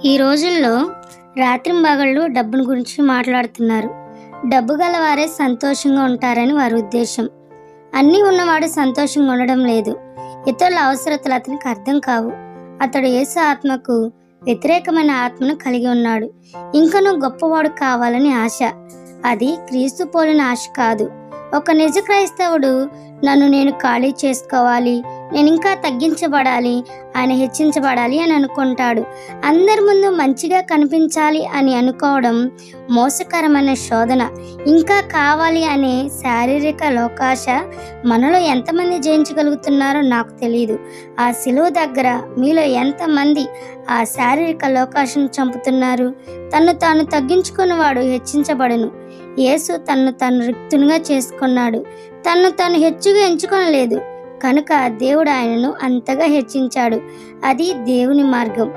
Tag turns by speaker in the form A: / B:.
A: ఈ రోజుల్లో రాత్రింబగళ్ళు డబ్బును గురించి మాట్లాడుతున్నారు. డబ్బు గలవారే సంతోషంగా ఉంటారని వారి ఉద్దేశం. అన్నీ ఉన్నవాడు సంతోషంగా ఉండడం లేదు. ఇతరుల అవసరతలు అతనికి అర్థం కావు. అతడు యేసు ఆత్మకు వ్యతిరేకమైన ఆత్మను కలిగి ఉన్నాడు. ఇంకనూ గొప్పవాడు కావాలని ఆశ. అది క్రీస్తు పోలిన ఆశ కాదు. ఒక నిజ క్రైస్తవుడు నన్ను నేను ఖాళీ చేసుకోవాలి, నేను ఇంకా తగ్గించబడాలి, ఆయన హెచ్చించబడాలి అని అనుకుంటాడు. అందరి ముందు మంచిగా కనిపించాలి అని అనుకోవడం మోసకరమైన శోధన. ఇంకా కావాలి అనే శారీరక లోకాశ మనలో ఎంతమంది జయించగలుగుతున్నారో నాకు తెలియదు. ఆ శిలువ దగ్గర మీలో ఎంతమంది ఆ శారీరక లోకాశను చంపుతున్నారు? తన్ను తాను తగ్గించుకున్నవాడు హెచ్చించబడును. యేసు తన్ను తాను రిక్తునిగా చేసుకున్నాడు. తన్ను తాను హెచ్చుగా ఎంచుకొనలేదు కనుక దేవుడు ఆయనను అంతగా హెచ్చించాడు. అది దేవుని మార్గం.